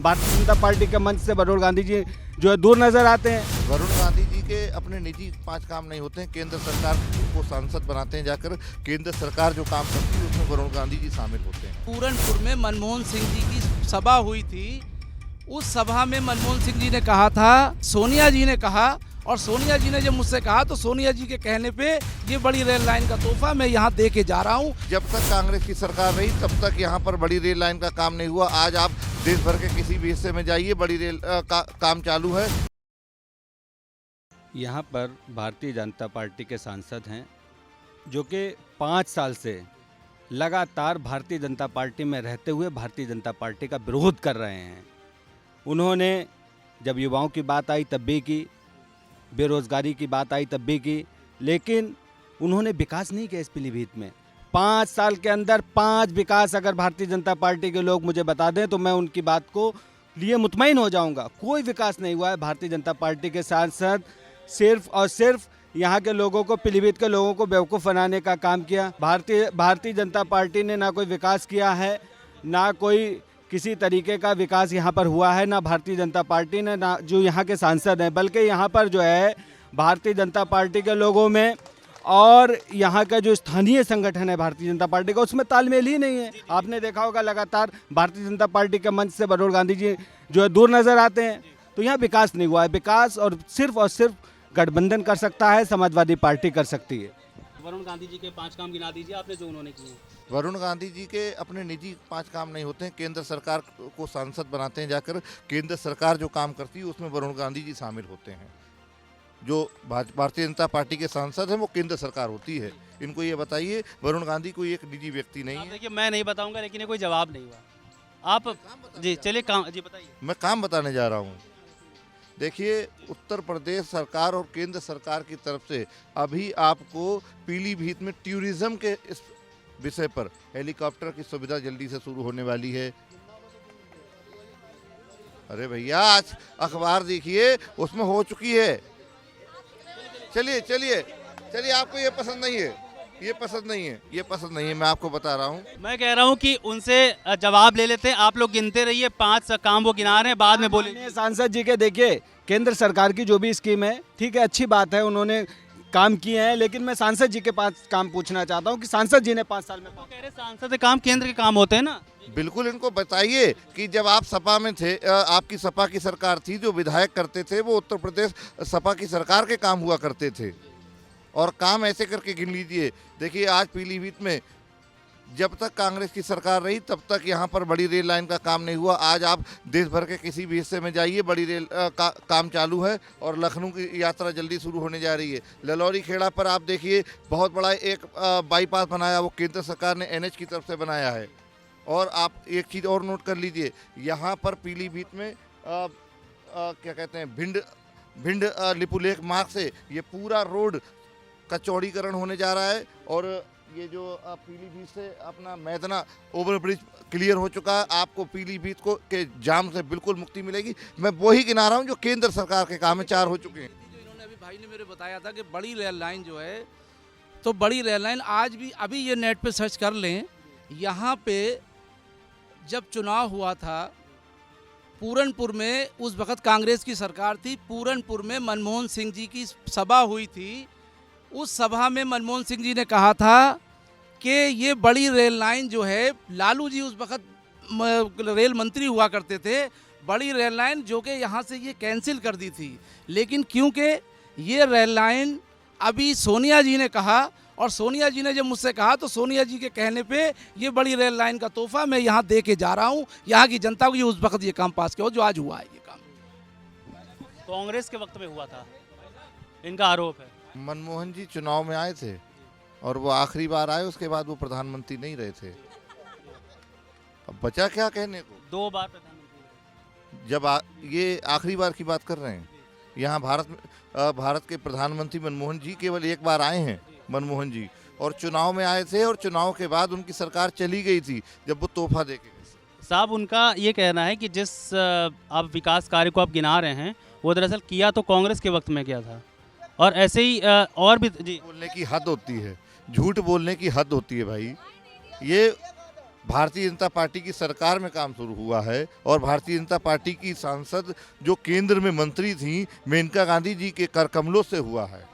Bharatiya Janata party के मंच से वरुण गांधी जी जो है दूर नजर आते हैं। वरुण गांधी जी के अपने निजी 5 काम नहीं होते हैं। केंद्र सरकार को सांसद बनाते हैं जाकर, केंद्र सरकार जो काम करती है उसमें वरुण गांधी जी शामिल होते हैं। पूरनपुर में मनमोहन सिंह जी की सभा हुई थी। उस सभा में मनमोहन सिंह जी ने कहा था, सोनिया जी ने कहा, और सोनिया जी ने जब मुझसे कहा तो सोनिया जी के कहने पे ये बड़ी रेल लाइन का तोहफा मैं यहाँ दे के जा रहा हूँ। जब तक कांग्रेस की सरकार रही तब तक यहाँ पर बड़ी रेल लाइन का काम नहीं हुआ। आज आप देश भर के किसी भी हिस्से में जाइए, बड़ी रेल का काम चालू है। यहाँ पर भारतीय जनता पार्टी के सांसद हैं जो कि 5 साल से लगातार भारतीय जनता पार्टी में रहते हुए भारतीय जनता पार्टी का विरोध कर रहे हैं। उन्होंने जब युवाओं की बात आई तब भी की, बेरोजगारी की बात आई तब भी की, लेकिन उन्होंने विकास नहीं किया इस पीलीभीत में। 5 साल के अंदर 5 विकास अगर भारतीय जनता पार्टी के लोग मुझे बता दें तो मैं उनकी बात को लिए मुतमईन हो जाऊंगा। कोई विकास नहीं हुआ है। भारतीय जनता पार्टी के सांसद सिर्फ और सिर्फ यहाँ के लोगों को, पीलीभीत के लोगों को बेवकूफ़ बनाने का काम किया। भारतीय जनता पार्टी ने ना कोई विकास किया है, ना कोई किसी तरीके का विकास यहाँ पर हुआ है, ना भारतीय जनता पार्टी ने, ना जो यहाँ के सांसद हैं, बल्कि यहाँ पर जो है भारतीय जनता पार्टी के लोगों में और यहाँ का जो स्थानीय संगठन है भारतीय जनता पार्टी का, उसमें तालमेल ही नहीं है। आपने देखा होगा लगातार भारतीय जनता पार्टी के मंच से वरुण गांधी जी जो है दूर नजर आते हैं। तो यहाँ विकास नहीं हुआ है। विकास और सिर्फ गठबंधन कर सकता है, समाजवादी पार्टी कर सकती है। वरुण गांधी जी के 5 काम गिना दीजिए आपने जो उन्होंने किए। वरुण गांधी जी के अपने निजी 5 काम नहीं होते हैं। केंद्र सरकार को सांसद बनाते हैं जाकर, केंद्र सरकार जो काम करती है उसमें वरुण गांधी जी शामिल होते हैं। जो भारतीय जनता पार्टी के सांसद हैं वो केंद्र सरकार होती है। इनको ये बताइए, वरुण गांधी कोई एक निजी व्यक्ति नहीं है। देखिए, मैं नहीं बताऊंगा, लेकिन ये कोई जवाब नहीं हुआ। आप जी चलिए, काम जी बताइए। मैं काम बताने जा रहा हूँ। देखिए, उत्तर प्रदेश सरकार और केंद्र सरकार की तरफ से अभी आपको पीलीभीत में टूरिज्म के इस विषय पर हेलीकॉप्टर की सुविधा जल्दी से शुरू होने वाली है। अरे भैया, आज अखबार देखिए, उसमें हो चुकी है। चलिए चलिए चलिए, आपको ये पसंद नहीं है, ये पसंद नहीं है, ये पसंद नहीं है, मैं आपको बता रहा हूँ। मैं कह रहा हूँ कि उनसे जवाब ले लेते हैं। आप लोग गिनते रहिए, 5 काम वो गिना रहे हैं, बाद में बोलेंगे। सांसद जी के देखिए, केंद्र सरकार की जो भी स्कीम है, ठीक है, अच्छी बात है, उन्होंने काम किए हैं, लेकिन मैं सांसद जी के 5 काम पूछना चाहता हूं कि सांसद जी ने 5 साल में कह रहे सांसद के काम केंद्र के काम होते हैं ना। बिल्कुल, इनको बताइए कि जब आप सपा में थे, आपकी सपा की सरकार थी, जो विधायक करते थे वो उत्तर प्रदेश सपा की सरकार के काम हुआ करते थे, और काम ऐसे करके गिन लीजिए। देखिए, आज पीलीभीत में जब तक कांग्रेस की सरकार रही तब तक यहाँ पर बड़ी रेल लाइन का काम नहीं हुआ। आज आप देश भर के किसी भी हिस्से में जाइए, बड़ी रेल का काम चालू है, और लखनऊ की यात्रा जल्दी शुरू होने जा रही है। ललौरी खेड़ा पर आप देखिए, बहुत बड़ा एक बाईपास बनाया, वो केंद्र सरकार ने NH की तरफ से बनाया है। और आप एक चीज़ और नोट कर लीजिए, यहाँ पर पीलीभीत में क्या कहते हैं, भिंड लिपुलेख मार्ग से ये पूरा रोड का चौड़ीकरण होने जा रहा है, और ये जो पीलीभीत से अपना मैदना ओवरब्रिज क्लियर हो चुका है। आपको पीलीभीत को के जाम से बिल्कुल मुक्ति मिलेगी। मैं वही गिना रहा हूँ जो केंद्र सरकार के काम में 4 हो चुके हैं। इन्होंने अभी भाई ने मेरे बताया था कि बड़ी रेल लाइन जो है, तो बड़ी रेल लाइन आज भी, अभी ये नेट पे सर्च कर लें, यहाँ पे जब चुनाव हुआ था पूरनपुर में, उस वक़्त कांग्रेस की सरकार थी, पूरनपुर में मनमोहन सिंह जी की सभा हुई थी। उस सभा में मनमोहन सिंह जी ने कहा था कि ये बड़ी रेल लाइन जो है, लालू जी उस वक़्त रेल मंत्री हुआ करते थे, बड़ी रेल लाइन जो कि यहाँ से ये कैंसिल कर दी थी, लेकिन क्योंकि ये रेल लाइन अभी सोनिया जी ने कहा, और सोनिया जी ने जब मुझसे कहा तो सोनिया जी के कहने पे ये बड़ी रेल लाइन का तोहफा मैं यहाँ दे के जा रहा हूँ यहाँ की जनता को। ये उस वक्त ये काम पास किया जो आज हुआ है। ये काम कांग्रेस के वक्त में हुआ था, इनका आरोप है। मनमोहन जी चुनाव में आए थे और वो आखिरी बार आए, उसके बाद वो प्रधानमंत्री नहीं रहे थे। अब बचा क्या कहने को? 2 बार प्रधानमंत्री। जब ये आखिरी बार की बात कर रहे हैं, यहाँ भारत के प्रधानमंत्री मनमोहन जी केवल 1 बार आए हैं, मनमोहन जी, और चुनाव में आए थे, और चुनाव के बाद उनकी सरकार चली गई थी जब वो तोहफा दे के। साहब, उनका ये कहना है कि जिस आप विकास कार्य को आप गिना रहे हैं, वो दरअसल किया तो कांग्रेस के वक्त में किया था, और ऐसे ही और भी। जी, बोलने की हद होती है, झूठ बोलने की हद होती है भाई। ये भारतीय जनता पार्टी की सरकार में काम शुरू हुआ है और भारतीय जनता पार्टी की सांसद जो केंद्र में मंत्री थी मेनका गांधी जी के कर कमलों से हुआ है।